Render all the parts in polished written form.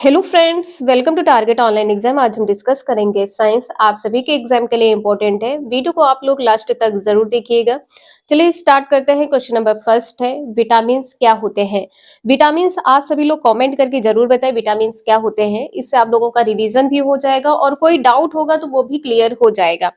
Hello friends, welcome to target online exam. आज हम discuss करेंगे साइंस। आप सभी के एग्जाम के लिए इंपॉर्टेंट है। वीडियो को आप लोग लास्ट तक जरूर देखिएगा। चलिए स्टार्ट करते हैं। क्वेश्चन नंबर फर्स्ट है, विटामिन क्या होते हैं। विटामिन आप सभी लोग कमेंट करके जरूर बताएं विटामिन क्या होते हैं। इससे आप लोगों का रिवीजन भी हो जाएगा और कोई डाउट होगा तो वो भी क्लियर हो जाएगा।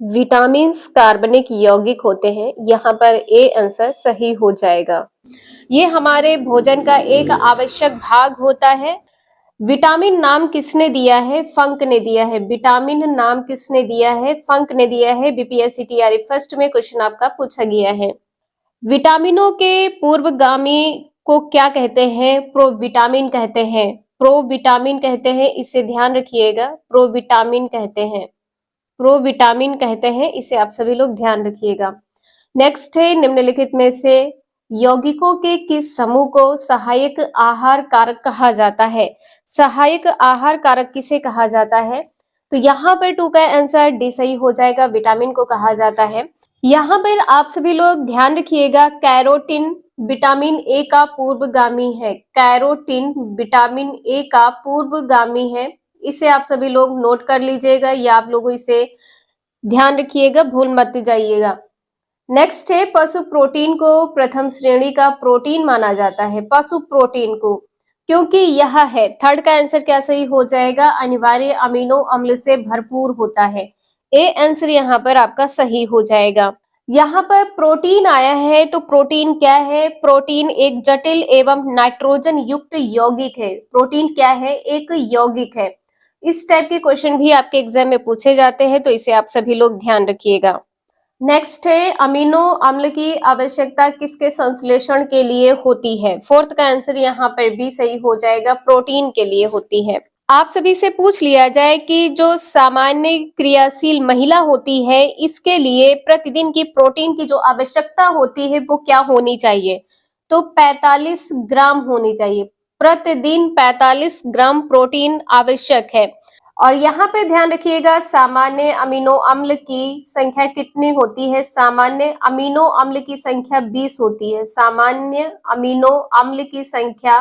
विटामिन कार्बनिक यौगिक होते हैं, यहाँ पर ए आंसर सही हो जाएगा। ये हमारे भोजन का एक आवश्यक भाग होता है। विटामिन नाम किसने दिया है? फंक ने दिया है। विटामिन नाम किसने दिया है? फंक ने दिया है। बीपीएससी टीआरई फर्स्ट में क्वेश्चन आपका पूछा गया है। विटामिनों के पूर्वगामी को क्या कहते हैं? प्रोविटामिन कहते हैं। प्रोविटामिन कहते हैं, इसे ध्यान रखिएगा। प्रोविटामिन कहते हैं। प्रोविटामिन कहते हैं, इसे आप सभी लोग ध्यान रखिएगा। नेक्स्ट है, निम्नलिखित में से यौगिकों के किस समूह को सहायक आहार कारक कहा जाता है? सहायक आहार कारक किसे कहा जाता है? तो यहाँ पर टू का आंसर डी सही हो जाएगा। विटामिन को कहा जाता है। यहाँ पर आप सभी लोग ध्यान रखिएगा, कैरोटीन विटामिन ए का पूर्वगामी है। कैरोटीन विटामिन ए का पूर्वगामी है। इसे आप सभी लोग नोट कर लीजिएगा या आप लोग इसे ध्यान रखिएगा, भूल मत जाइएगा। नेक्स्ट है, पशु प्रोटीन को प्रथम श्रेणी का प्रोटीन माना जाता है। पशु प्रोटीन को, क्योंकि यह है। थर्ड का आंसर क्या सही हो जाएगा? अनिवार्य अमीनो अम्ल से भरपूर होता है। ए आंसर यहाँ पर आपका सही हो जाएगा। यहाँ पर प्रोटीन आया है, तो प्रोटीन क्या है? प्रोटीन एक जटिल एवं नाइट्रोजन युक्त यौगिक है। प्रोटीन क्या है? एक यौगिक है। इस टाइप के क्वेश्चन भी आपके एग्जाम में पूछे जाते हैं, तो इसे आप सभी लोग ध्यान रखिएगा। नेक्स्ट है, अमीनो अम्ल की आवश्यकता किसके संश्लेषण के लिए होती है? फोर्थ का आंसर यहाँ पर भी सही हो जाएगा, प्रोटीन के लिए होती है। आप सभी से पूछ लिया जाए कि जो सामान्य क्रियाशील महिला होती है, इसके लिए प्रतिदिन की प्रोटीन की जो आवश्यकता होती है वो क्या होनी चाहिए? तो 45 ग्राम होनी चाहिए। प्रतिदिन 45 ग्राम प्रोटीन आवश्यक है। और यहाँ पे ध्यान रखिएगा, सामान्य अमीनो अम्ल की संख्या कितनी होती है? सामान्य अमीनो अम्ल की संख्या 20 होती है। सामान्य अमीनो अम्ल की संख्या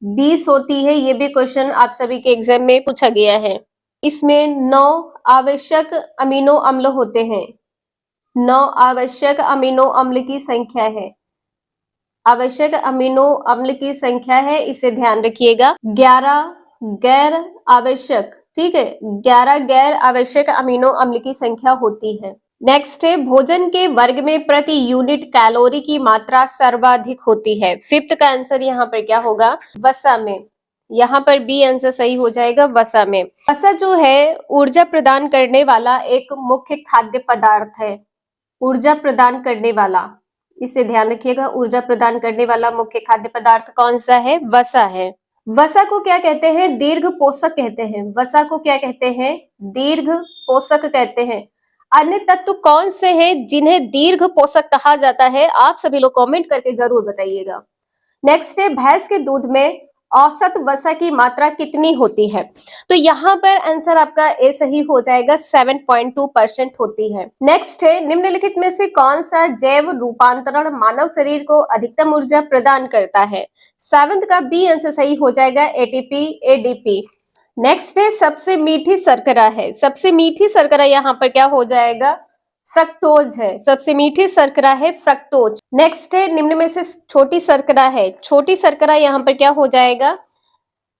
20 होती है। ये भी क्वेश्चन आप सभी के एग्जाम में पूछा गया है। इसमें 9 आवश्यक अमीनो अम्ल होते हैं। 9 आवश्यक अमीनो अम्ल की संख्या है। आवश्यक अमीनो अम्ल की संख्या है, इसे ध्यान रखिएगा। 11 गैर आवश्यक, ठीक है, 11 गैर आवश्यक अमीनो अम्ल की संख्या होती है। नेक्स्ट है, भोजन के वर्ग में प्रति यूनिट कैलोरी की मात्रा सर्वाधिक होती है। फिफ्थ का आंसर यहाँ पर क्या होगा? वसा में। यहाँ पर बी आंसर सही हो जाएगा, वसा में। वसा जो है ऊर्जा प्रदान करने वाला एक मुख्य खाद्य पदार्थ है। ऊर्जा प्रदान करने वाला, इसे ध्यान रखिएगा। ऊर्जा प्रदान करने वाला मुख्य खाद्य पदार्थ कौन सा है? वसा है। वसा को क्या कहते हैं? दीर्घ पोषक कहते हैं। वसा को क्या कहते हैं? दीर्घ पोषक कहते हैं। अन्य तत्व कौन से हैं जिन्हें दीर्घ पोषक कहा जाता है? आप सभी लोग कमेंट करके जरूर बताइएगा। नेक्स्ट है, भैंस के दूध में औसत वसा की मात्रा कितनी होती है? तो यहाँ पर आंसर आपका ए सही हो जाएगा, 7.2% होती है। नेक्स्ट है, निम्नलिखित में से कौन सा जैव रूपांतरण मानव शरीर को अधिकतम ऊर्जा प्रदान करता है? सेवंथ का बी आंसर सही हो जाएगा, एटीपी एडीपी। नेक्स्ट है, सबसे मीठी शर्करा है। सबसे मीठी शर्करा यहाँ पर क्या हो जाएगा? फ्रक्टोज है। सबसे मीठी शर्करा है फ्रक्टोज। नेक्स्ट है, निम्न में से छोटी शर्करा है। छोटी शर्करा यहाँ पर क्या हो जाएगा?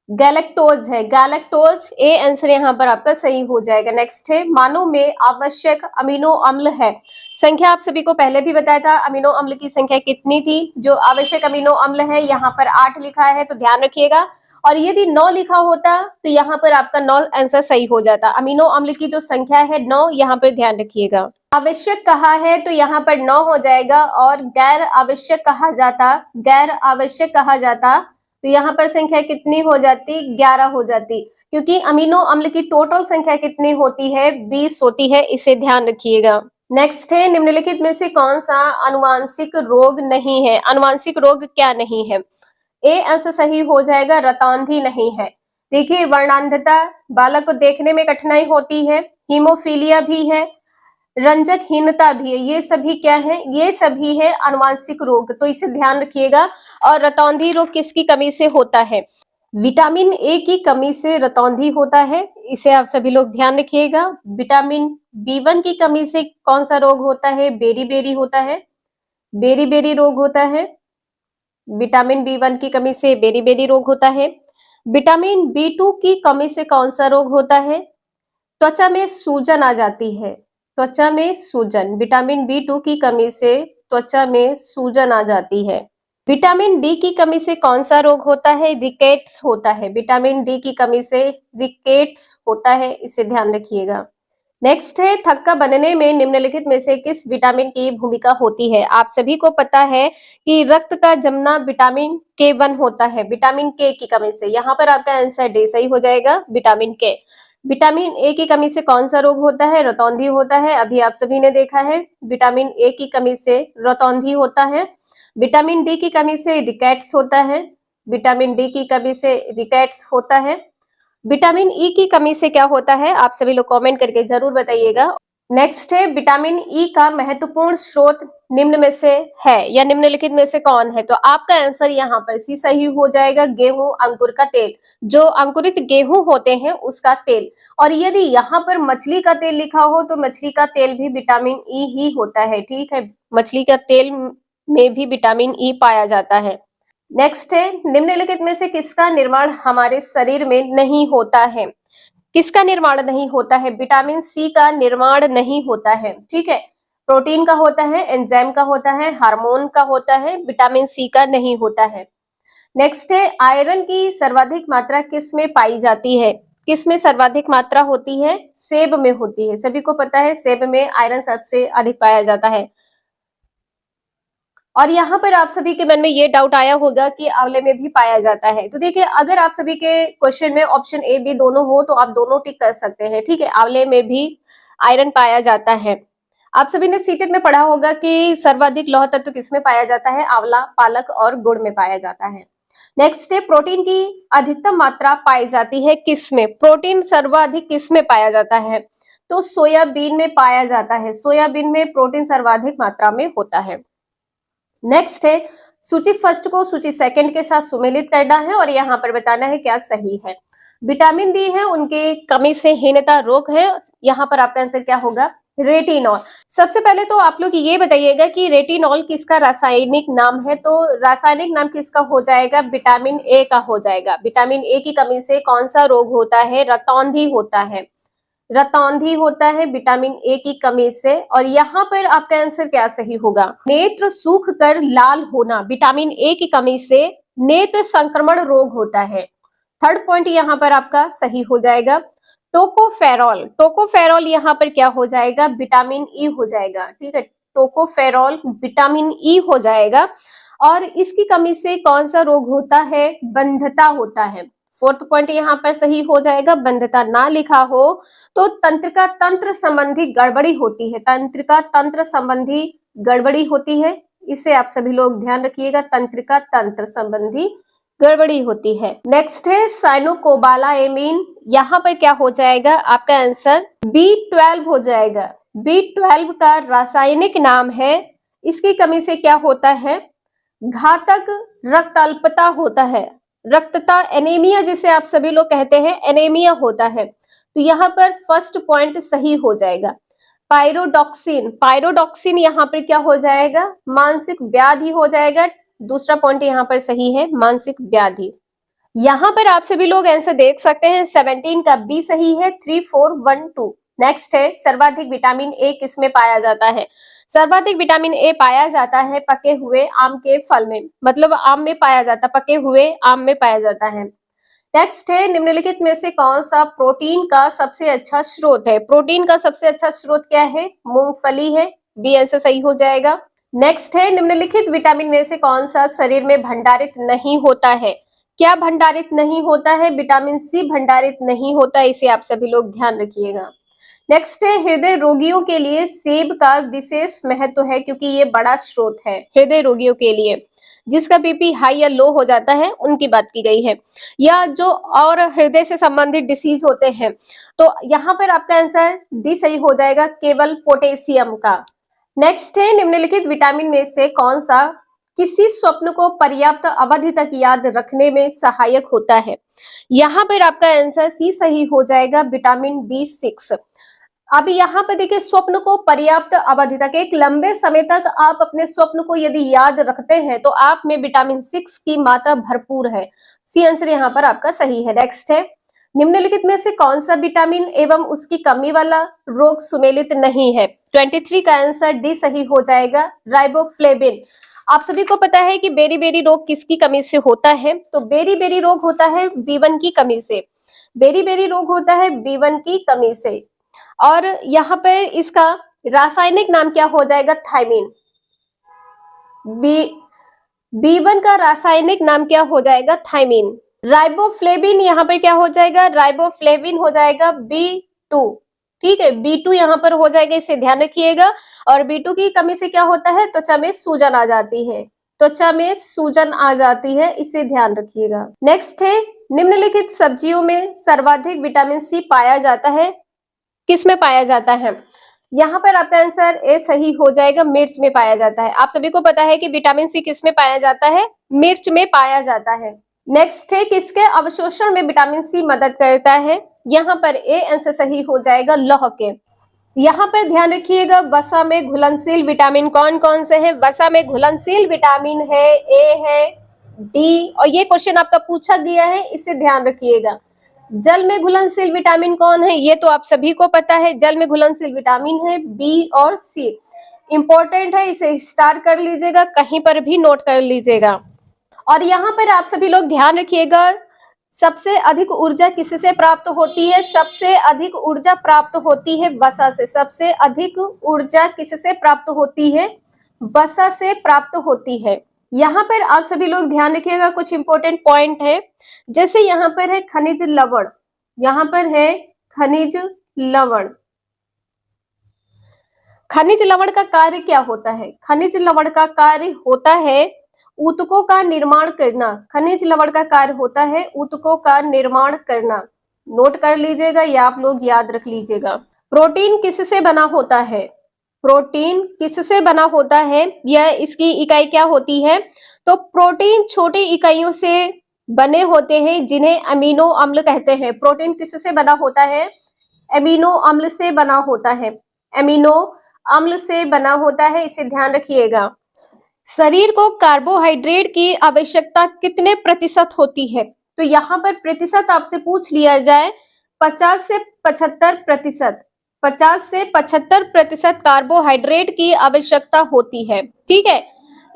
गैलेक्टोज है। गैलेक्टोज, ए आंसर यहाँ पर आपका सही हो जाएगा। नेक्स्ट है, मानव में आवश्यक अमीनो अम्ल है। संख्या आप सभी को पहले भी बताया था, अमीनो अम्ल की संख्या कितनी थी? जो आवश्यक अमीनो अम्ल है यहाँ पर 8 लिखा है, तो ध्यान रखिएगा। और यदि 9 लिखा होता तो यहाँ पर आपका 9 आंसर सही हो जाता। अमीनो अम्ल की जो संख्या है 9, यहाँ पर ध्यान रखिएगा। आवश्यक कहा है तो यहाँ पर 9 हो जाएगा, और गैर आवश्यक कहा जाता, गैर आवश्यक कहा जाता तो यहाँ पर संख्या कितनी हो जाती? 11 हो जाती, क्योंकि अमीनो अम्ल की टोटल संख्या कितनी होती है? 20 होती है, इसे ध्यान रखिएगा। नेक्स्ट है, निम्नलिखित में से कौन सा अनुवांशिक रोग नहीं है? अनुवांशिक रोग क्या नहीं है? ए आंसर सही हो जाएगा, रतौंधी नहीं है। देखिए, वर्णांधता, बालक को देखने में कठिनाई होती है, हीमोफीलिया भी है, रंजकहीनता भी है। ये सभी क्या है? ये सभी है अनुवांशिक रोग, तो इसे ध्यान रखिएगा। और रतौंधी रोग किसकी कमी से होता है? विटामिन ए की कमी से रतौंधी होता है, इसे आप सभी लोग ध्यान रखिएगा। विटामिन बी1 की कमी से कौन सा रोग होता है? बेरी-बेरी होता है, बेरी-बेरी रोग होता है। विटामिन बी1 की कमी से बेरी-बेरी रोग होता है। विटामिन बी2 की कमी से कौन सा रोग होता है? त्वचा में सूजन आ जाती है, त्वचा में सूजन। विटामिन बी2 की कमी से त्वचा में सूजन आ जाती है। विटामिन डी की कमी से कौन सा रोग होता है? रिकेट्स होता है। विटामिन डी की कमी से रिकेट्स होता है, इसे ध्यान रखिएगा। नेक्स्ट है, थक्का बनने में निम्नलिखित में से किस विटामिन की भूमिका होती है? आप सभी को पता है कि रक्त का जमना विटामिन के1 होता है, विटामिन के की कमी से। यहाँ पर आपका आंसर डी सही हो जाएगा, विटामिन के। विटामिन ए की कमी से कौन सा रोग होता है? रतौंधी होता है, अभी आप सभी ने देखा है। विटामिन ए की कमी से रतौंधी होता है। विटामिन डी की कमी से रिकेट्स होता है, विटामिन डी की कमी से रिकेट्स होता है। विटामिन ई की कमी से क्या होता है? आप सभी लोग कमेंट करके जरूर बताइएगा। नेक्स्ट है, विटामिन ई का महत्वपूर्ण स्रोत निम्न में से है या निम्नलिखित में से कौन है? तो आपका आंसर यहाँ पर सी सही हो जाएगा, गेहूं अंकुर का तेल। जो अंकुरित गेहूं होते हैं उसका तेल। और यदि यहाँ पर मछली का तेल लिखा हो तो मछली का तेल भी विटामिन ई ही होता है, ठीक है। मछली का तेल में भी विटामिन ई पाया जाता है। नेक्स्ट है, निम्नलिखित में से किसका निर्माण हमारे शरीर में नहीं होता है? किसका निर्माण नहीं होता है? विटामिन सी का निर्माण नहीं होता है, ठीक है। प्रोटीन का होता है, एंजाइम का होता है, हार्मोन का होता है, विटामिन सी का नहीं होता है। नेक्स्ट है, आयरन की सर्वाधिक मात्रा किस में पाई जाती है? किस में सर्वाधिक मात्रा होती है? सेब में होती है। सभी को पता है सेब में आयरन सबसे अधिक पाया जाता है। और यहाँ पर आप सभी के मन में ये डाउट आया होगा कि आंवले में भी पाया जाता है। तो देखिए, अगर आप सभी के क्वेश्चन में ऑप्शन ए बी दोनों हो तो आप दोनों टिक कर सकते हैं, ठीक है। आंवले में भी आयरन पाया जाता है। आप सभी ने सीटेट में पढ़ा होगा कि सर्वाधिक लौह तत्व किसमें पाया जाता है? आंवला, पालक और गुड़ में पाया जाता है। नेक्स्ट है, प्रोटीन की अधिकतम मात्रा पाई जाती है किसमें? प्रोटीन सर्वाधिक किसमें पाया जाता है? तो सोयाबीन में पाया जाता है। सोयाबीन में प्रोटीन सर्वाधिक मात्रा में होता है। नेक्स्ट है, सूची फर्स्ट को सूची सेकंड के साथ सुमेलित करना है और यहाँ पर बताना है क्या सही है। विटामिन डी है, उनके कमी से हीनता रोग है। यहाँ पर आपका आंसर क्या होगा? रेटिनॉल। सबसे पहले तो आप लोग ये बताइएगा कि रेटिनॉल किसका रासायनिक नाम है? तो रासायनिक नाम किसका हो जाएगा? विटामिन ए का हो जाएगा। विटामिन ए की कमी से कौन सा रोग होता है? रतौंधी होता है, रतौंधी होता है विटामिन ए की कमी से। और यहाँ पर आपका आंसर क्या सही होगा? नेत्र सूख कर लाल होना विटामिन ए की कमी से नेत्र संक्रमण रोग होता है। थर्ड पॉइंट यहाँ पर आपका सही हो जाएगा। टोकोफेरॉल, टोकोफेरॉल यहाँ पर क्या हो जाएगा? विटामिन ई हो जाएगा, ठीक है। टोकोफेरॉल विटामिन ई हो जाएगा। और इसकी कमी से कौन सा रोग होता है? बंधता होता है। फोर्थ पॉइंट यहाँ पर सही हो जाएगा। बंधता ना लिखा हो तो तंत्रिका तंत्र संबंधी गड़बड़ी होती है, तंत्रिका तंत्र संबंधी गड़बड़ी होती है, इसे आप सभी लोग ध्यान रखिएगा। तंत्रिका तंत्र संबंधी गड़बड़ी होती है। नेक्स्ट है साइनोकोबालामिन, यहाँ पर क्या हो जाएगा? आपका आंसर B12 हो जाएगा। B12 का रासायनिक नाम है। इसकी कमी से क्या होता है? घातक रक्त अल्पता होता है, रक्तता, एनीमिया जिसे आप सभी लोग कहते हैं, एनीमिया होता है। तो यहाँ पर फर्स्ट पॉइंट सही हो जाएगा। पायरोडॉक्सिन, पायरोडॉक्सिन यहाँ पर क्या हो जाएगा? मानसिक व्याधि हो जाएगा। दूसरा पॉइंट यहाँ पर सही है, मानसिक व्याधि। यहाँ पर आप सभी लोग आंसर देख सकते हैं। 17 का बी सही है, 3 4 1 2। नेक्स्ट है, सर्वाधिक विटामिन ए किसमें पाया जाता है? सर्वाधिक विटामिन ए पाया जाता है पके हुए आम के फल में, मतलब आम में पाया जाता है, पके हुए आम में पाया जाता है। नेक्स्ट है, निम्नलिखित में से कौन सा प्रोटीन का सबसे अच्छा स्रोत है? प्रोटीन का सबसे अच्छा स्रोत क्या है? मूंगफली है, बी आंसर सही हो जाएगा। नेक्स्ट है, निम्नलिखित विटामिन में से कौन सा शरीर में भंडारित नहीं होता है? क्या भंडारित नहीं होता है? विटामिन सी भंडारित नहीं होता, इसे आप सभी लोग ध्यान रखिएगा। नेक्स्ट है, हृदय रोगियों के लिए सेब का विशेष महत्व है क्योंकि ये बड़ा स्रोत है हृदय रोगियों के लिए। जिसका बीपी हाई या लो हो जाता है उनकी बात की गई है, या जो और हृदय से संबंधित डिसीज होते हैं। तो यहाँ पर आपका आंसर डी सही हो जाएगा, केवल पोटेशियम का। नेक्स्ट है, निम्नलिखित विटामिन में से कौन सा किसी स्वप्न को पर्याप्त अवधि तक याद रखने में सहायक होता है? यहाँ पर आपका आंसर सी सही हो जाएगा, विटामिन B6। अब यहाँ पे देखिए, स्वप्न को पर्याप्त अवधि तक, एक लंबे समय तक आप अपने स्वप्न को यदि याद रखते हैं तो आप में विटामिन 6 की मात्रा भरपूर है। सी आंसर यहाँ पर आपका सही है। नेक्स्ट है, निम्नलिखित में से कौन सा विटामिन एवं उसकी कमी वाला रोग सुमेलित नहीं है? 23 का आंसर डी सही हो जाएगा, राइबोफ्लेविन। आप सभी को पता है कि बेरी-बेरी रोग किसकी कमी से होता है? तो बेरी-बेरी रोग होता है B1 की कमी से। बेरी-बेरी रोग होता है B1 की कमी से। और यहाँ पे इसका रासायनिक नाम क्या हो जाएगा? थायमिन। B1 का रासायनिक नाम क्या हो जाएगा? थायमिन। राइबोफ्लेविन यहाँ पर क्या हो जाएगा? राइबोफ्लेविन हो जाएगा B2। ठीक है, B2 यहाँ पर हो जाएगा, इसे ध्यान रखिएगा। और B2 की कमी से क्या होता है? त्वचा में सूजन आ जाती है, त्वचा में सूजन आ जाती है, इसे ध्यान रखिएगा। नेक्स्ट है, निम्नलिखित सब्जियों में सर्वाधिक विटामिन C पाया जाता है, किस में पाया जाता है? यहाँ पर आपका आंसर ए सही हो जाएगा, मिर्च में पाया जाता है। आप सभी को पता है कि विटामिन C किस में पाया जाता है? मिर्च में पाया जाता है। नेक्स्ट है, किसके अवशोषण में विटामिन C मदद करता है? यहाँ पर ए आंसर सही हो जाएगा, लौह के। यहाँ पर ध्यान रखिएगा, वसा में घुलनशील विटामिन कौन कौन से हैं? वसा में घुलनशील विटामिन है, ए है, डी, और ये क्वेश्चन आपका पूछा गया है, इसे ध्यान रखिएगा। जल में घुलनशील विटामिन कौन है? ये तो आप सभी को पता है, जल में घुलनशील विटामिन है बी और सी। इंपॉर्टेंट है, इसे स्टार कर लीजिएगा, कहीं पर भी नोट कर लीजिएगा। और यहाँ पर आप सभी लोग ध्यान रखिएगा, सबसे अधिक ऊर्जा किससे प्राप्त होती है? सबसे अधिक ऊर्जा प्राप्त होती है वसा से। सबसे अधिक ऊर्जा किससे प्राप्त होती है? वसा से प्राप्त होती है। यहाँ पर आप सभी लोग ध्यान रखिएगा, कुछ इंपॉर्टेंट पॉइंट है, जैसे यहाँ पर है खनिज लवण, यहाँ पर है खनिज लवण। खनिज लवण का कार्य क्या होता है? खनिज लवण का कार्य होता है ऊतकों का निर्माण करना। खनिज लवण का कार्य होता है ऊतकों का निर्माण करना। नोट कर लीजिएगा या आप लोग याद रख लीजिएगा। प्रोटीन किससे बना होता है? प्रोटीन किससे बना होता है? यह इसकी इकाई क्या होती है? तो प्रोटीन छोटी इकाइयों से बने होते हैं, जिन्हें अमीनो अम्ल कहते हैं। प्रोटीन किससे बना होता है? अमीनो अम्ल से बना होता है, अमीनो अम्ल से बना होता है, इसे ध्यान रखिएगा। शरीर को कार्बोहाइड्रेट की आवश्यकता कितने प्रतिशत होती है? तो यहाँ पर प्रतिशत आपसे पूछ लिया जाए, 50 से 75%, 50 से 75% कार्बोहाइड्रेट की आवश्यकता होती है। ठीक है,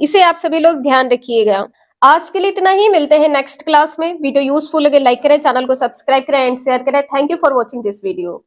इसे आप सभी लोग ध्यान रखिएगा। आज के लिए इतना ही, मिलते हैं नेक्स्ट क्लास में। वीडियो यूजफुल लगे लाइक करें, चैनल को सब्सक्राइब करें एंड शेयर करें। Thank you for watching this video.